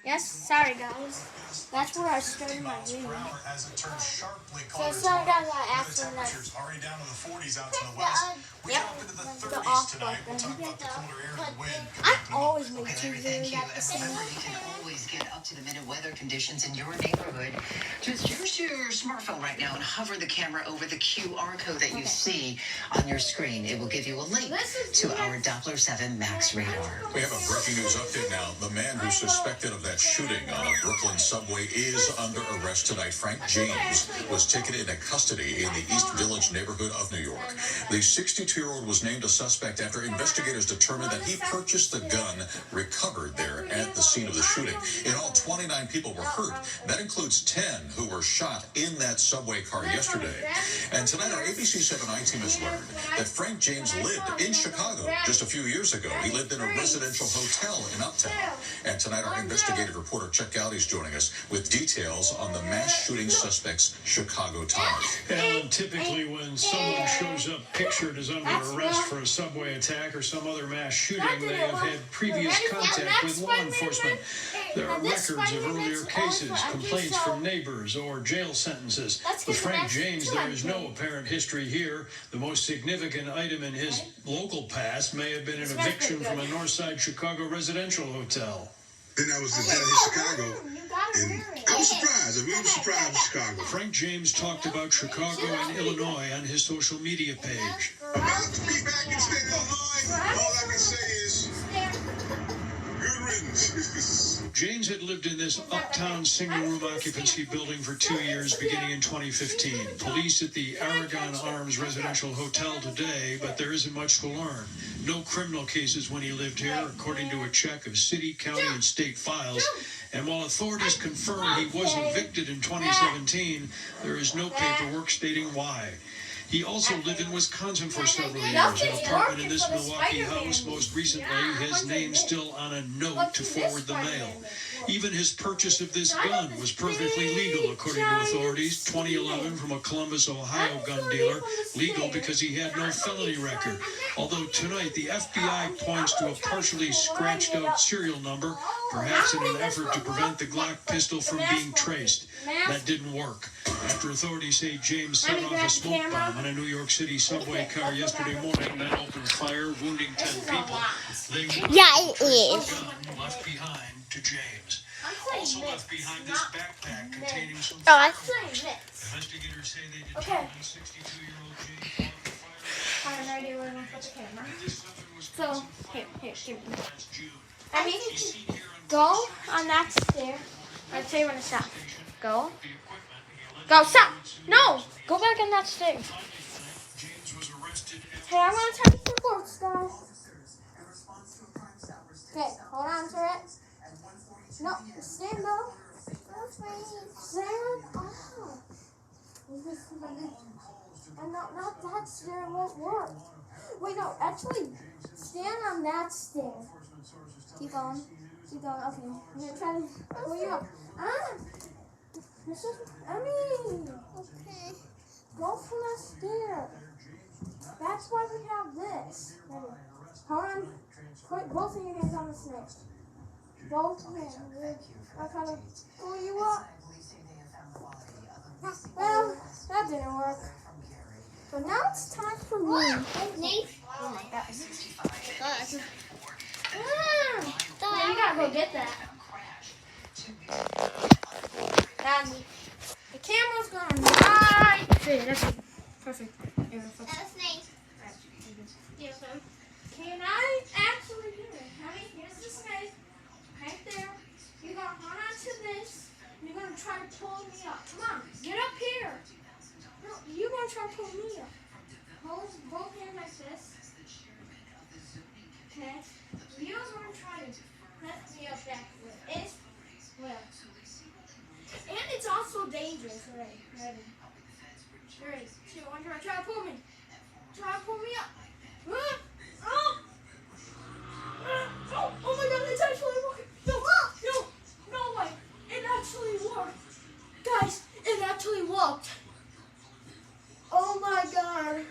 Yes, sorry guys. That's where I started my video. So sorry guys, I actually like already down to the 40s out to the west. We yep, drop into the 30s the off tonight. We'll button. talk about the cooler air and the wind. I always make two Thank videos you. at the same Remember, you can always get up-to-the-minute weather conditions in your neighborhood. Just use your smartphone right now and hover the camera over the QR code that you see on your screen. It will give you a link to our Doppler 7 Max radar. We have a breaking news update now. The man who's suspected of that shooting on a Brooklyn subway is under arrest tonight. Frank James was taken into custody in the East Village neighborhood of New York. The 62-year-old was named a suspect after investigators determined that he purchased the gun recovered there at the scene of the shooting. In all, 29 people were hurt. That includes 10 who were shot in that subway car yesterday. And tonight, our ABC 7i team has learned that Frank James lived in Chicago just a few years ago. He lived in a residential hotel in Uptown. And tonight, our investigative reporter Chuck Gowdy is joining us with details on the mass shooting suspect's Chicago ties. And typically when someone shows up pictured as under arrest for a subway attack or some other mass shooting, they have had previous contact with law enforcement. There are records of earlier cases, complaints from neighbors, or jail sentences. With Frank James, there is no apparent history here. The most significant item in his local past may have been an eviction from a Northside Chicago residential hotel. Then that was the death in Chicago. And I was surprised. We were surprised in Chicago. Frank James talked about Chicago and Illinois on his social media page. About to be back in state of Illinois, all I can say is good riddance. James had lived in this uptown single-room occupancy building for 2 years, beginning in 2015. Police at the Aragon Arms residential hotel today, but there isn't much to learn. No criminal cases when he lived here, according to a check of city, county, and state files. And while authorities confirm he was evicted in 2017, there is no paperwork stating why. He also lived in Wisconsin for several years, an apartment in this Milwaukee house. Most recently, his name still on a note to forward the mail. Even his purchase of this gun was perfectly legal, according to authorities. 2011 from a Columbus, Ohio gun dealer. Legal because he had no felony record. Although tonight, the FBI points to a partially scratched out serial number, perhaps in an effort to prevent the Glock pistol from being traced. That didn't work. After authorities say James set off a smoke bomb on a New York City subway car yesterday morning, then opened fire, wounding 10 people. They it is. gun left behind to James. Also left behind this backpack containing some Oh, I'm playing this. Investigators say they Okay. determined 62-year-old James I have no idea where I'm going to put the camera. this weapon was So, here, give me. last June. I mean, He's seen here on go on that stair. I'll tell you when to stop. Go. the equipment. He Go, stop. No, go back on that stair. James was arrested at Hey, I'm going to tell you some quotes, guys. Okay, hold on to it. No, stand up. Stand up. And not that stair won't work. Wait, no, actually, stand on that stair. Keep going. Keep going. Okay, I'm going to try to pull you up. This is, okay. Go from that stair. That's why we have this. Ready. Hold on. Put both of your hands on the snake. Both hands. I'll try to pull you up. Well, that didn't work. So now it's time for me. Nate? Oh my gosh. You gotta go get that. The camera's going right there. That's it. Perfect. That's Nate. Yes, ma'am. Can I actually do it? Honey, here's the snake. Right there. You're going to run onto this. You're going to try to pull me up. Come on. Get up here. No, you're going to try to pull me up. Hold both hands like this. Okay. You're going to try to lift me up that way. It's, well. And it's also dangerous. Ready. 3, 2, 1. Try to pull me. Try to pull me up. Oh my god, it's actually working. No way. It actually worked. Guys, it actually worked. Oh my god.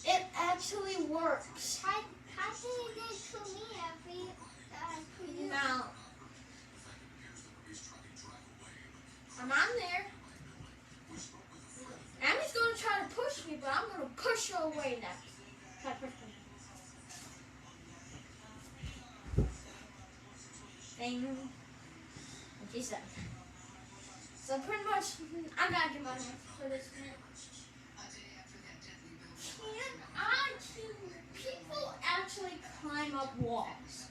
It actually works. How did it get to me every Now, thing. Like he said. So pretty much, I gotta get my knife for this one. People actually climb up walls.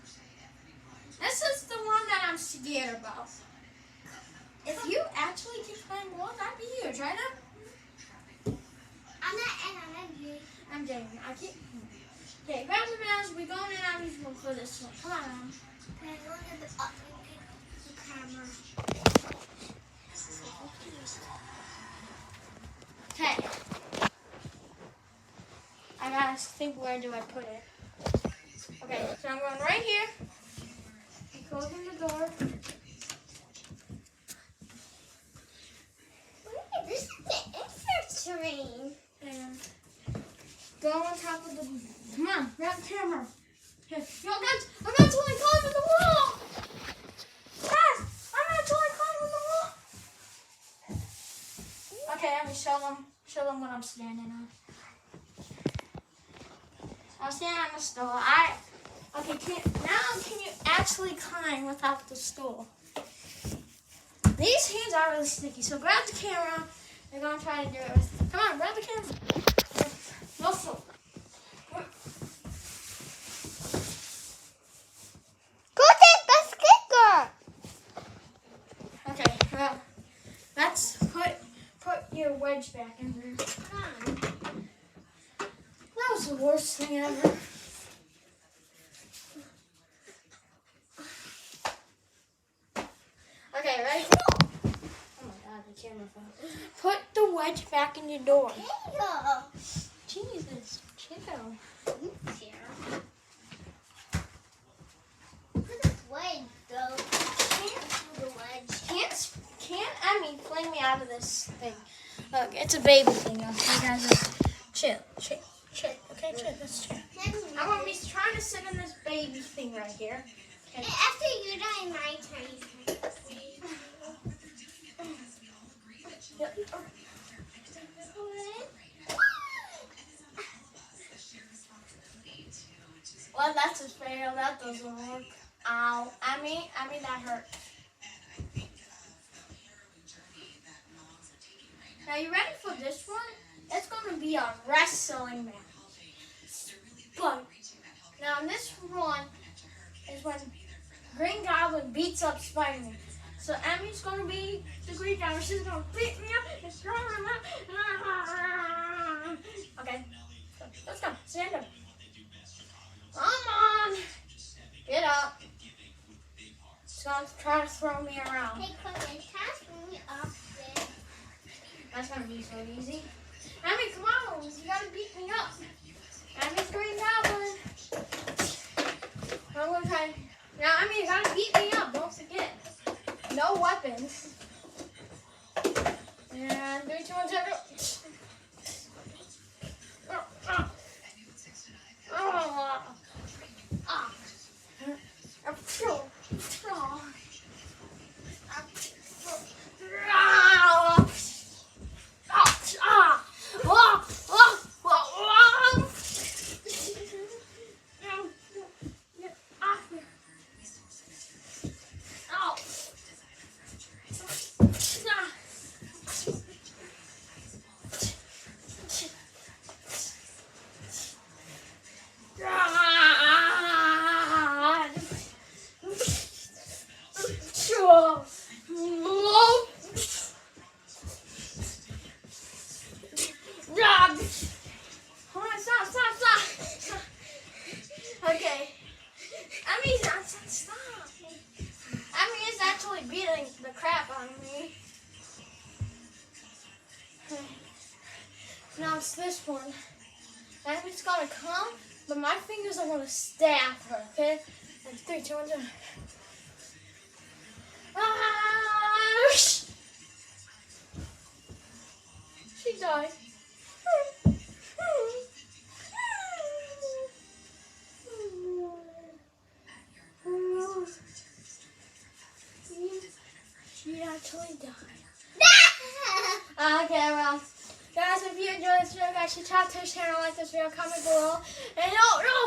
This is the one that I'm scared about. If you actually can climb walls, that'd be huge, right now? I'm not in, I'm in. I'm Jamie. I keep. Okay, grab the mouse. We're going in Abby's room for this one. Come on. Okay, look at the camera. Okay. I gotta think, where do I put it? Okay, so I'm going right here. I'm closing the door. Wait, this is the infantry. And go on top of the. Come on, grab the camera. Here. Yo, guys, I'm actually climbing the wall. Guys, I'm actually climbing the wall. Okay, let me show them what I'm standing on. I'm standing on the stool. Okay, can you actually climb without the stool? These hands are really sticky, so grab the camera. We're gonna try to do it. Come on, grab the camera. Muscle. Go take the sticker. Okay, well, let's put your wedge back in there. That was the worst thing ever. Okay, ready? Oh my god, the camera fell. Put the wedge back in your door. Yeah. Jesus, chill. Look at this wedge, though. Can't do the wedge. Can't Emmy fling me out of this thing? Look, it's a baby thing. Okay, you guys, chill. Okay, chill. Let's chill. I'm gonna be trying to sit in this baby thing right here. Okay. After you die, my turn. Well, that's a fail. That doesn't work. Ow. I mean, that hurt. Now, you ready for this one? It's going to be a wrestling match. But, now, this one is when Green Goblin beats up Spider-Man. So, Emmy's going to be the Green Goblin. She's going to beat me up and throw him up. Okay. Let's go. Stand up. Come on. Get up. She's going to try to throw me around. Hey, come and pass me off there. That's going to be so easy. Emmy, come on. You got to beat me up. Emmy's Green Goblin. I'm going to try. Now, Emmy, you got to beat me up. Don't forget. No weapons. And 3, 2, 1, 0. Okay. Stop. Emmy is actually beating the crap out of me. Now it's this one. Emmy's gonna come, but my fingers are gonna stab her, okay? And 3, 2, 1, 0. She died. She actually died. Okay, well, guys, if you enjoyed this video, guys, subscribe to this channel, like this video, comment below. And no, God,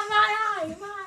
my eye.